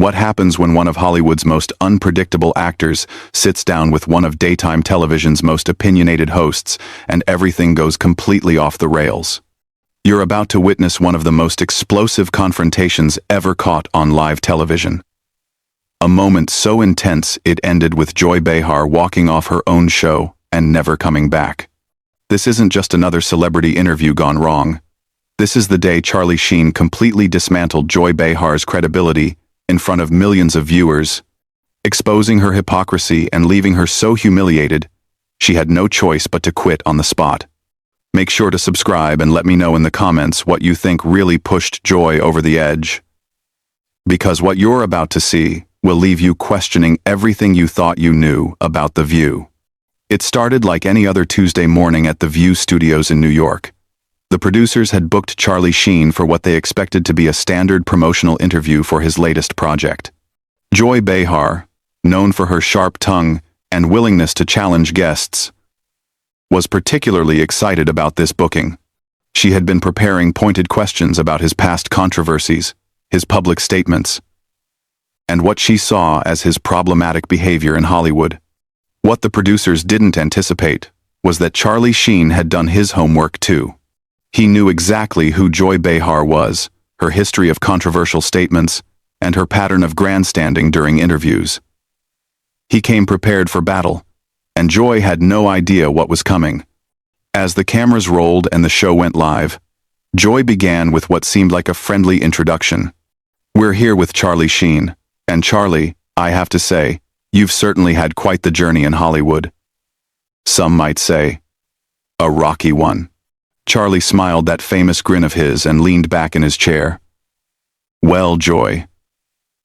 What happens when one of Hollywood's most unpredictable actors sits down with one of daytime television's most opinionated hosts and everything goes completely off the rails? You're about to witness one of the most explosive confrontations ever caught on live television. A moment so intense it ended with Joy Behar walking off her own show and never coming back. This isn't just another celebrity interview gone wrong. This is the day Charlie Sheen completely dismantled Joy Behar's credibility in front of millions of viewers, exposing her hypocrisy and leaving her so humiliated, she had no choice but to quit on the spot. Make sure to subscribe and let me know in the comments what you think really pushed Joy over the edge. Because what you're about to see will leave you questioning everything you thought you knew about The View. It started like any other Tuesday morning at The View studios in New York. The producers had booked Charlie Sheen for what they expected to be a standard promotional interview for his latest project. Joy Behar, known for her sharp tongue and willingness to challenge guests, was particularly excited about this booking. She had been preparing pointed questions about his past controversies, his public statements, and what she saw as his problematic behavior in Hollywood. What the producers didn't anticipate was that Charlie Sheen had done his homework too. He knew exactly who Joy Behar was, her history of controversial statements, and her pattern of grandstanding during interviews. He came prepared for battle, and Joy had no idea what was coming. As the cameras rolled and the show went live, Joy began with what seemed like a friendly introduction. "We're here with Charlie Sheen, and Charlie, I have to say, you've certainly had quite the journey in Hollywood. Some might say, a rocky one." Charlie smiled that famous grin of his and leaned back in his chair. "Well, Joy,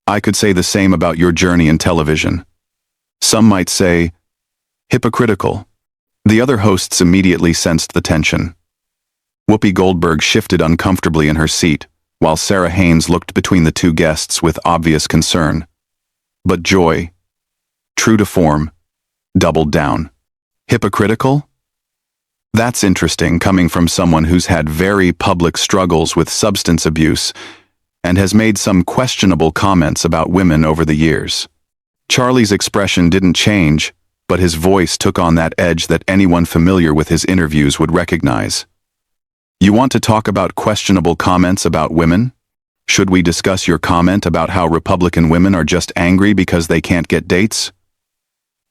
I could say the same about your journey in television. Some might say, hypocritical." The other hosts immediately sensed the tension. Whoopi Goldberg shifted uncomfortably in her seat, while Sarah Haynes looked between the two guests with obvious concern. But Joy, true to form, doubled down. Hypocritical? That's interesting coming from someone who's had very public struggles with substance abuse and has made some questionable comments about women over the years. Charlie's expression didn't change, but his voice took on that edge that anyone familiar with his interviews would recognize. "You want to talk about questionable comments about women? Should we discuss your comment about how Republican women are just angry because they can't get dates?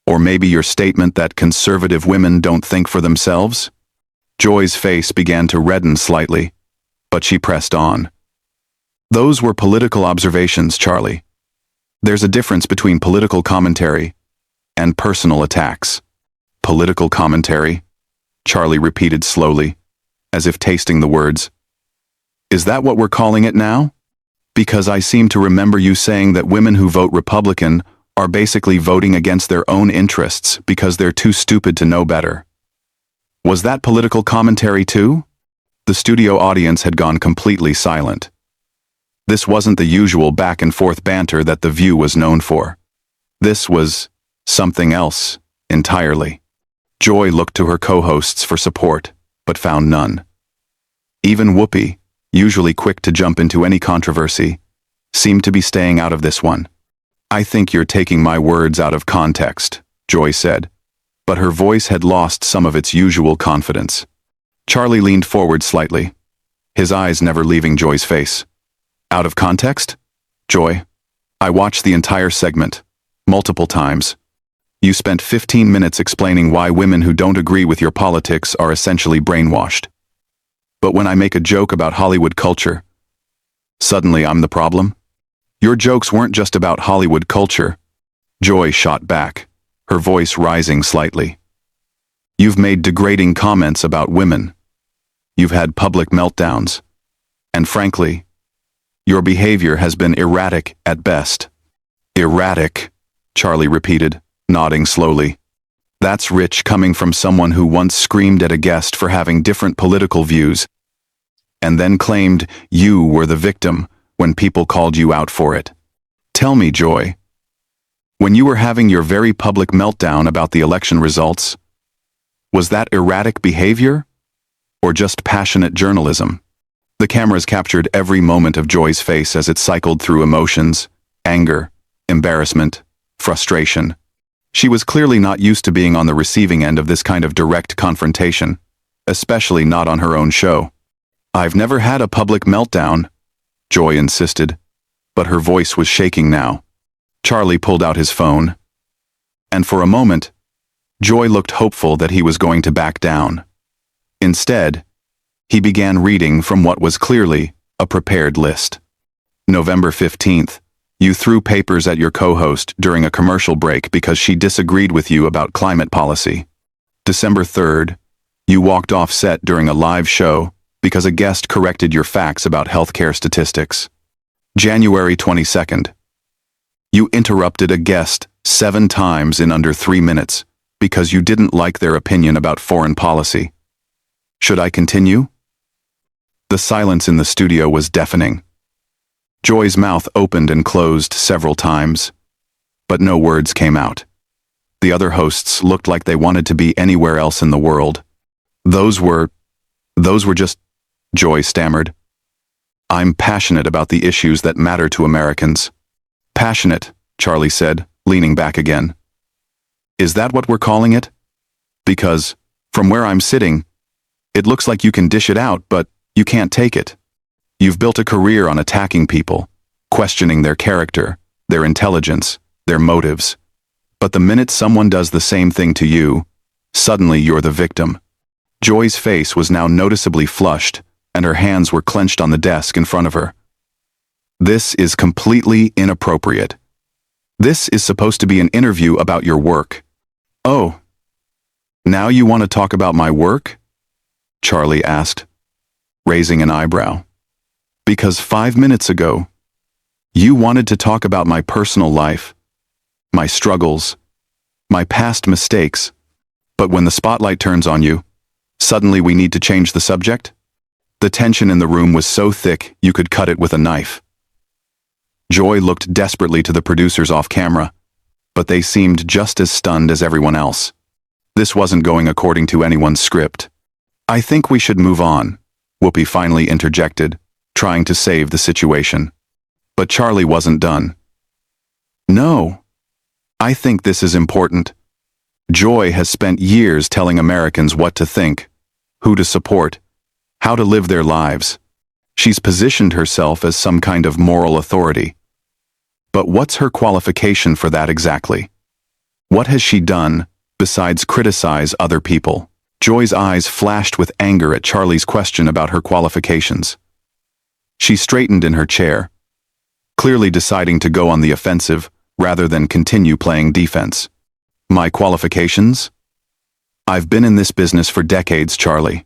Or maybe your statement that conservative women don't think for themselves?" Joy's face began to redden slightly, but she pressed on. "Those were political observations, Charlie. There's a difference between political commentary and personal attacks." "Political commentary?" Charlie repeated slowly, as if tasting the words. "Is that what we're calling it now? Because I seem to remember you saying that women who vote Republican are basically voting against their own interests because they're too stupid to know better. Was that political commentary too?" The studio audience had gone completely silent. This wasn't the usual back-and-forth banter that The View was known for. This was something else entirely. Joy looked to her co-hosts for support, but found none. Even Whoopi, usually quick to jump into any controversy, seemed to be staying out of this one. "I think you're taking my words out of context," Joy said, but her voice had lost some of its usual confidence. Charlie leaned forward slightly, his eyes never leaving Joy's face. "Out of context? Joy, I watched the entire segment, multiple times. You spent 15 minutes explaining why women who don't agree with your politics are essentially brainwashed. But when I make a joke about Hollywood culture, suddenly I'm the problem? Your jokes weren't just about Hollywood culture." Joy shot back, her voice rising slightly. "You've made degrading comments about women. You've had public meltdowns. And frankly, your behavior has been erratic at best." "Erratic," Charlie repeated, nodding slowly. "That's rich coming from someone who once screamed at a guest for having different political views, and then claimed you were the victim when people called you out for it. Tell me, Joy, when you were having your very public meltdown about the election results, was that erratic behavior or just passionate journalism?" The cameras captured every moment of Joy's face as it cycled through emotions, anger, embarrassment, frustration. She was clearly not used to being on the receiving end of this kind of direct confrontation, especially not on her own show. "I've never had a public meltdown," Joy insisted, but her voice was shaking now. Charlie pulled out his phone, and for a moment, Joy looked hopeful that he was going to back down. Instead, he began reading from what was clearly a prepared list. November 15th, you threw papers at your co-host during a commercial break because she disagreed with you about climate policy. December 3rd, you walked off set during a live show because a guest corrected your facts about healthcare statistics. January 22nd, you interrupted a guest 7 times in under 3 minutes because you didn't like their opinion about foreign policy. Should I continue? The silence in the studio was deafening. Joy's mouth opened and closed several times, but no words came out. The other hosts looked like they wanted to be anywhere else in the world. Those were just, Joy stammered. "I'm passionate about the issues that matter to Americans." "Passionate," Charlie said, leaning back again. "Is that what we're calling it? Because, from where I'm sitting, it looks like you can dish it out, but you can't take it. You've built a career on attacking people, questioning their character, their intelligence, their motives. But the minute someone does the same thing to you, suddenly you're the victim." Joy's face was now noticeably flushed, and her hands were clenched on the desk in front of her. "This is completely inappropriate. This is supposed to be an interview about your work." "Oh, now you want to talk about my work?" Charlie asked, raising an eyebrow. "Because 5 minutes ago, you wanted to talk about my personal life, my struggles, my past mistakes, but when the spotlight turns on you, suddenly we need to change the subject?" The tension in the room was so thick you could cut it with a knife. Joy looked desperately to the producers off camera, but they seemed just as stunned as everyone else. This wasn't going according to anyone's script. "I think we should move on," Whoopi finally interjected, trying to save the situation. But Charlie wasn't done. "No, I think this is important. Joy has spent years telling Americans what to think, who to support, how to live their lives. She's positioned herself as some kind of moral authority. But what's her qualification for that exactly? What has she done besides criticize other people?" Joy's eyes flashed with anger at Charlie's question about her qualifications. She straightened in her chair, clearly deciding to go on the offensive rather than continue playing defense. "My qualifications? I've been in this business for decades, Charlie.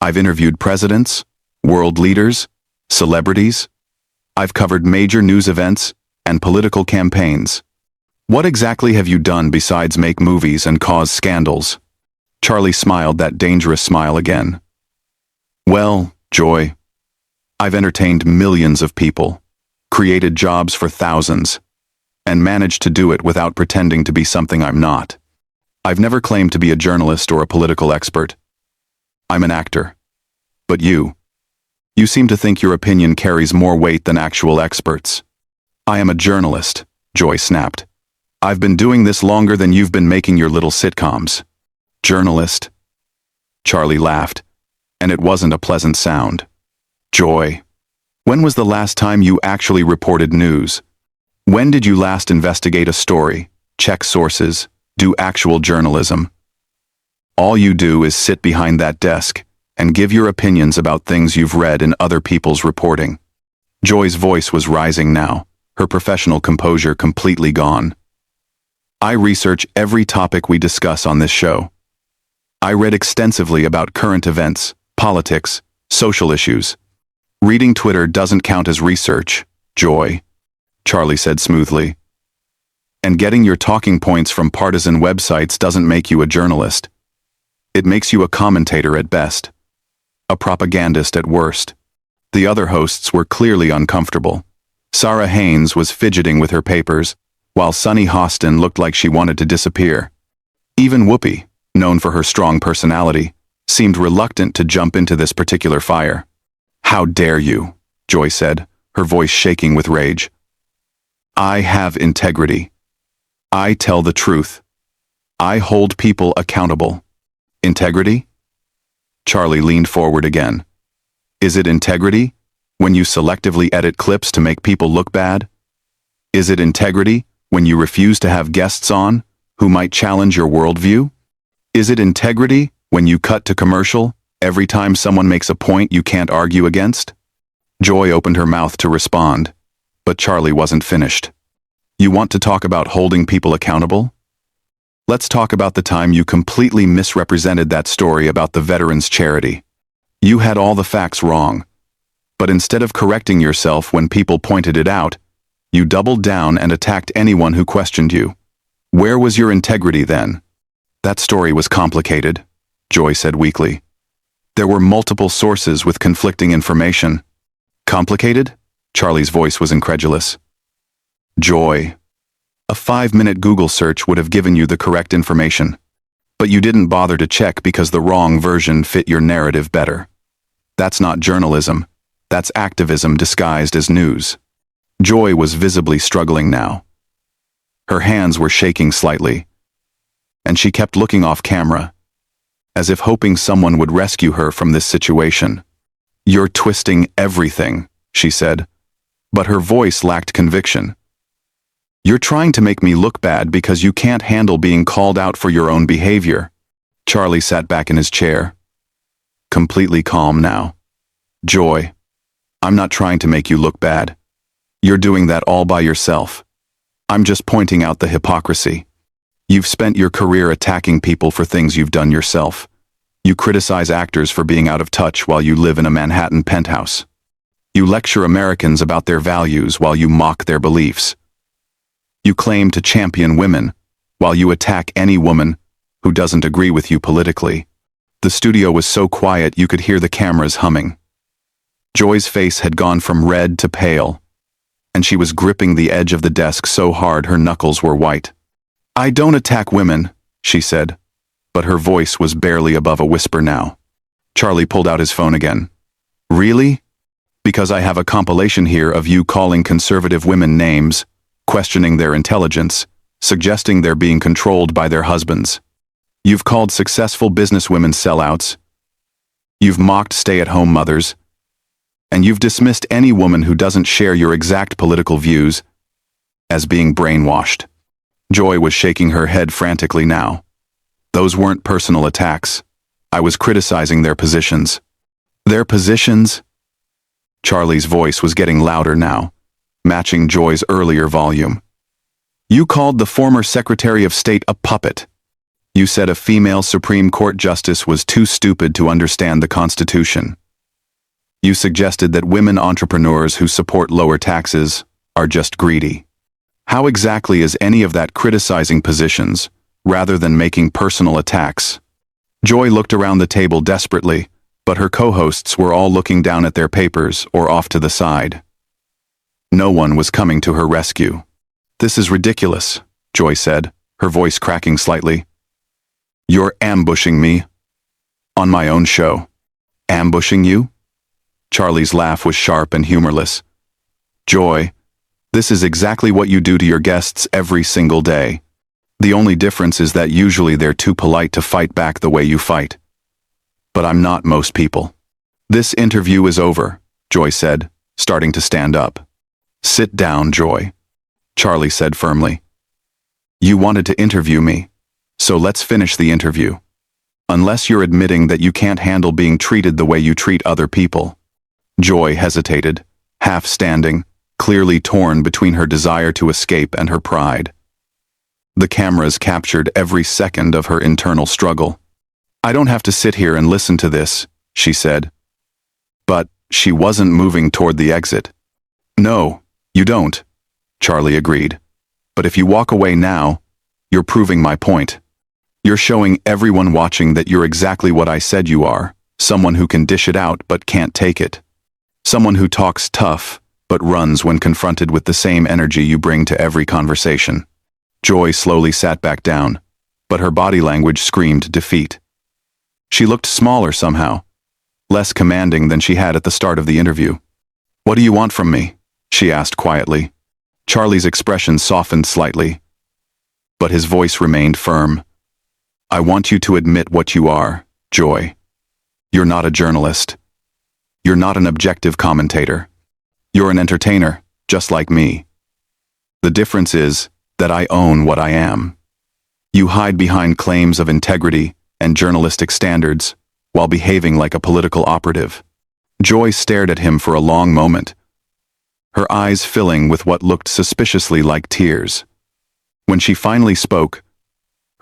I've interviewed presidents, world leaders, celebrities. I've covered major news events and political campaigns. What exactly have you done besides make movies and cause scandals?" Charlie smiled that dangerous smile again. "Well, Joy, I've entertained millions of people, created jobs for thousands, and managed to do it without pretending to be something I'm not. I've never claimed to be a journalist or a political expert. I'm an actor. But you seem to think your opinion carries more weight than actual experts." "I am a journalist," Joy snapped. "I've been doing this longer than you've been making your little sitcoms." "Journalist?" Charlie laughed, and it wasn't a pleasant sound. "Joy, when was the last time you actually reported news? When did you last investigate a story, check sources, do actual journalism? All you do is sit behind that desk and give your opinions about things you've read in other people's reporting." Joy's voice was rising now, her professional composure completely gone. "I research every topic we discuss on this show. I read extensively about current events, politics, social issues. Reading Twitter doesn't count as research, Joy," Charlie said smoothly. "And getting your talking points from partisan websites doesn't make you a journalist. It makes you a commentator at best, a propagandist at worst." The other hosts were clearly uncomfortable. Sarah Haynes was fidgeting with her papers, while Sunny Hostin looked like she wanted to disappear. Even Whoopi, known for her strong personality, seemed reluctant to jump into this particular fire. "How dare you?" Joy said, her voice shaking with rage. I have integrity. I tell the truth. I hold people accountable. Integrity? Charlie leaned forward again. Is it integrity when you selectively edit clips to make people look bad? Is it integrity when you refuse to have guests on who might challenge your worldview? Is it integrity when you cut to commercial every time someone makes a point you can't argue against? Joy opened her mouth to respond, but Charlie wasn't finished. You want to talk about holding people accountable? Let's talk about the time you completely misrepresented that story about the veterans' charity. You had all the facts wrong, but instead of correcting yourself when people pointed it out, you doubled down and attacked anyone who questioned you. Where was your integrity then? That story was complicated, Joy said weakly. There were multiple sources with conflicting information. Complicated? Charlie's voice was incredulous. Joy. A 5-minute Google search would have given you the correct information, but you didn't bother to check because the wrong version fit your narrative better. That's not journalism. That's activism disguised as news. Joy was visibly struggling now. Her hands were shaking slightly, and she kept looking off camera, as if hoping someone would rescue her from this situation. You're twisting everything, she said, but her voice lacked conviction. You're trying to make me look bad because you can't handle being called out for your own behavior. Charlie sat back in his chair, completely calm now. Joy, I'm not trying to make you look bad. You're doing that all by yourself. I'm just pointing out the hypocrisy. You've spent your career attacking people for things you've done yourself. You criticize actors for being out of touch while you live in a Manhattan penthouse. You lecture Americans about their values while you mock their beliefs. You claim to champion women while you attack any woman who doesn't agree with you politically. The studio was so quiet you could hear the cameras humming. Joy's face had gone from red to pale, and she was gripping the edge of the desk so hard her knuckles were white. I don't attack women, she said, but her voice was barely above a whisper now. Charlie pulled out his phone again. Really? Because I have a compilation here of you calling conservative women names, questioning their intelligence, suggesting they're being controlled by their husbands. You've called successful businesswomen sellouts. You've mocked stay-at-home mothers. And you've dismissed any woman who doesn't share your exact political views as being brainwashed. Joy was shaking her head frantically now. Those weren't personal attacks. I was criticizing their positions. Their positions? Charlie's voice was getting louder now, matching Joy's earlier volume. You called the former Secretary of State a puppet. You said a female Supreme Court justice was too stupid to understand the Constitution. You suggested that women entrepreneurs who support lower taxes are just greedy. How exactly is any of that criticizing positions, rather than making personal attacks? Joy looked around the table desperately, but her co-hosts were all looking down at their papers or off to the side. No one was coming to her rescue. This is ridiculous, Joy said, her voice cracking slightly. You're ambushing me. On my own show. Ambushing you? Charlie's laugh was sharp and humorless. Joy, this is exactly what you do to your guests every single day. The only difference is that usually they're too polite to fight back the way you fight. But I'm not most people. This interview is over, Joy said, starting to stand up. Sit down, Joy, Charlie said firmly. You wanted to interview me, so let's finish the interview. Unless you're admitting that you can't handle being treated the way you treat other people. Joy hesitated, half standing, clearly torn between her desire to escape and her pride. The cameras captured every second of her internal struggle. I don't have to sit here and listen to this, she said. But she wasn't moving toward the exit. No, you don't, Charlie agreed. But if you walk away now, you're proving my point. You're showing everyone watching that you're exactly what I said you are, someone who can dish it out but can't take it. Someone who talks tough, but runs when confronted with the same energy you bring to every conversation. Joy slowly sat back down, but her body language screamed defeat. She looked smaller somehow, less commanding than she had at the start of the interview. What do you want from me? She asked quietly. Charlie's expression softened slightly, but his voice remained firm. I want you to admit what you are, Joy. You're not a journalist. You're not an objective commentator. You're an entertainer, just like me. The difference is that I own what I am. You hide behind claims of integrity and journalistic standards while behaving like a political operative. Joy stared at him for a long moment, her eyes filling with what looked suspiciously like tears. When she finally spoke,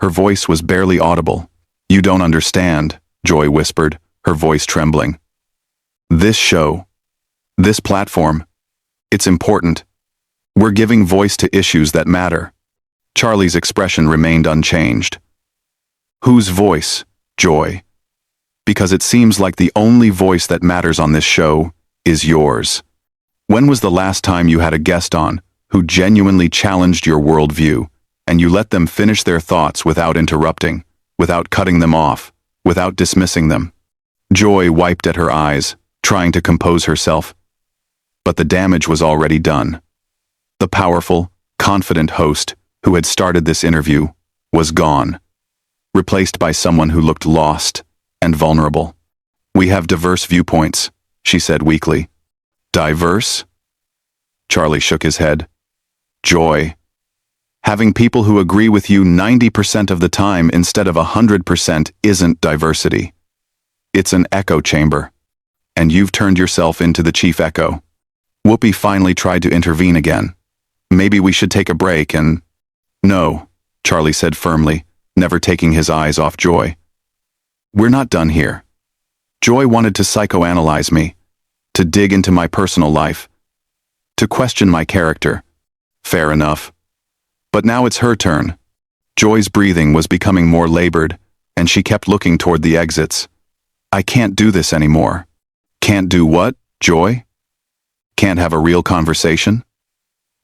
her voice was barely audible. You don't understand, Joy whispered, her voice trembling. This show, this platform, it's important. We're giving voice to issues that matter. Charlie's expression remained unchanged. Whose voice, Joy? Because it seems like the only voice that matters on this show is yours. When was the last time you had a guest on who genuinely challenged your worldview, and you let them finish their thoughts without interrupting, without cutting them off, without dismissing them? Joy wiped at her eyes, trying to compose herself. But the damage was already done. The powerful, confident host who had started this interview was gone, replaced by someone who looked lost and vulnerable. We have diverse viewpoints, she said weakly. Diverse? Charlie shook his head. Joy. Having people who agree with you 90% of the time instead of 100% isn't diversity. It's an echo chamber. And you've turned yourself into the chief echo. Whoopi finally tried to intervene again. Maybe we should take a break and... No, Charlie said firmly, never taking his eyes off Joy. We're not done here. Joy wanted to psychoanalyze me, to dig into my personal life, to question my character. Fair enough. But now it's her turn. Joy's breathing was becoming more labored, and she kept looking toward the exits. I can't do this anymore. Can't do what, Joy? Can't have a real conversation?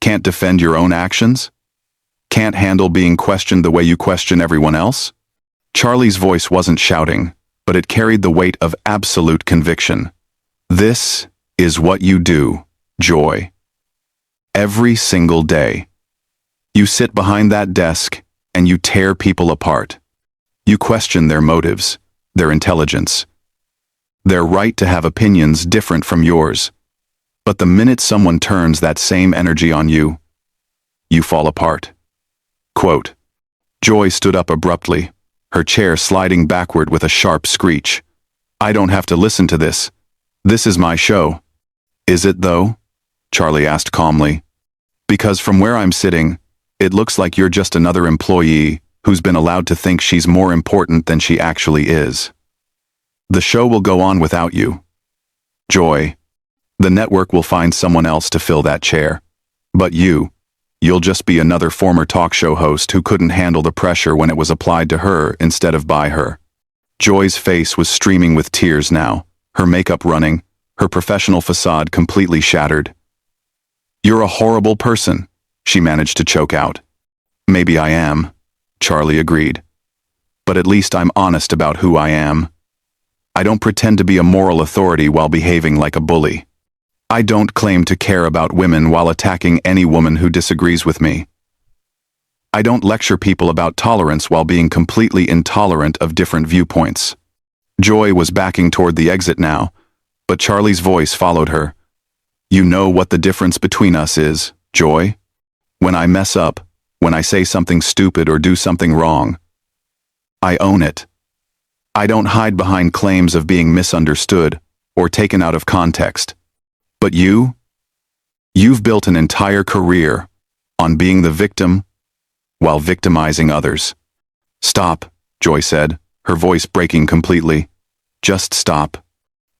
Can't defend your own actions? Can't handle being questioned the way you question everyone else? Charlie's voice wasn't shouting, but it carried the weight of absolute conviction. This is what you do, Joy. Every single day. You sit behind that desk and you tear people apart. You question their motives, their intelligence, their right to have opinions different from yours. But the minute someone turns that same energy on you, you fall apart. Quote. Joy stood up abruptly, her chair sliding backward with a sharp screech. I don't have to listen to this. This is my show. Is it though? Charlie asked calmly. Because from where I'm sitting, it looks like you're just another employee who's been allowed to think she's more important than she actually is. The show will go on without you. Joy. The network will find someone else to fill that chair. But you'll just be another former talk show host who couldn't handle the pressure when it was applied to her instead of by her. Joy's face was streaming with tears now, her makeup running, her professional facade completely shattered. You're a horrible person, she managed to choke out. Maybe I am, Charlie agreed. But at least I'm honest about who I am. I don't pretend to be a moral authority while behaving like a bully. I don't claim to care about women while attacking any woman who disagrees with me. I don't lecture people about tolerance while being completely intolerant of different viewpoints. Joy was backing toward the exit now, but Charlie's voice followed her. You know what the difference between us is, Joy? When I mess up, when I say something stupid or do something wrong, I own it. I don't hide behind claims of being misunderstood or taken out of context. But you've built an entire career on being the victim while victimizing others. Stop, Joy said, her voice breaking completely. Just stop.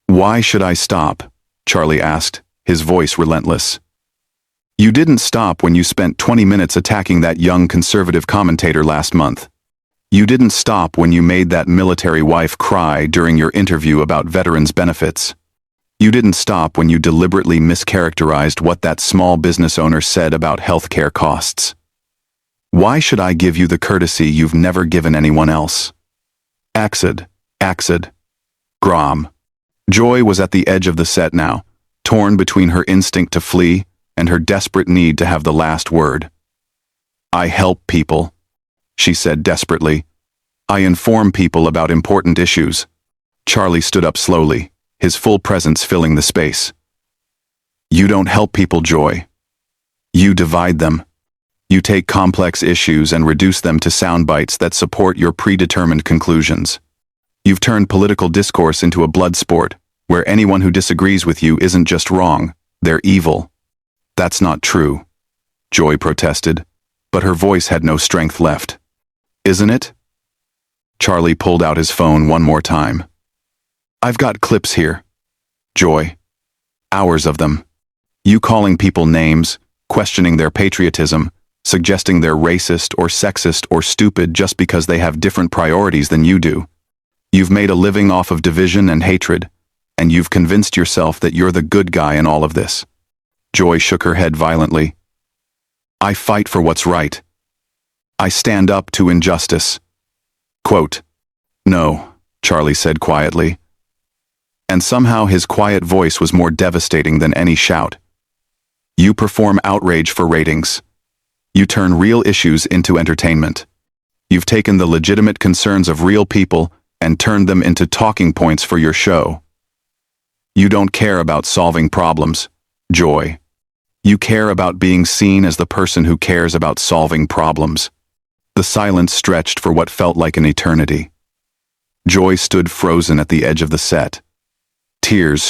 Why should I stop? Charlie asked, his voice relentless. You didn't stop when you spent 20 minutes attacking that young conservative commentator last month. You didn't stop when you made that military wife cry during your interview about veterans' benefits. You didn't stop when you deliberately mischaracterized what that small business owner said about healthcare costs. Why should I give you the courtesy you've never given anyone else? Axid. Grom. Joy was at the edge of the set now, torn between her instinct to flee and her desperate need to have the last word. "I help people," she said desperately. "I inform people about important issues." Charlie stood up slowly, his full presence filling the space. "You don't help people, Joy. You divide them. You take complex issues and reduce them to sound bites that support your predetermined conclusions. You've turned political discourse into a blood sport, where anyone who disagrees with you isn't just wrong, they're evil." "That's not true," Joy protested, but her voice had no strength left. "Isn't it?" Charlie pulled out his phone one more time. "I've got clips here, Joy. Hours of them. You calling people names, questioning their patriotism, suggesting they're racist or sexist or stupid just because they have different priorities than you do. You've made a living off of division and hatred, and you've convinced yourself that you're the good guy in all of this." Joy shook her head violently. "I fight for what's right. I stand up to injustice." Quote, "No," Charlie said quietly. And somehow his quiet voice was more devastating than any shout. "You perform outrage for ratings. You turn real issues into entertainment. You've taken the legitimate concerns of real people and turned them into talking points for your show. You don't care about solving problems, Joy. You care about being seen as the person who cares about solving problems." The silence stretched for what felt like an eternity. Joy stood frozen at the edge of the set. Tears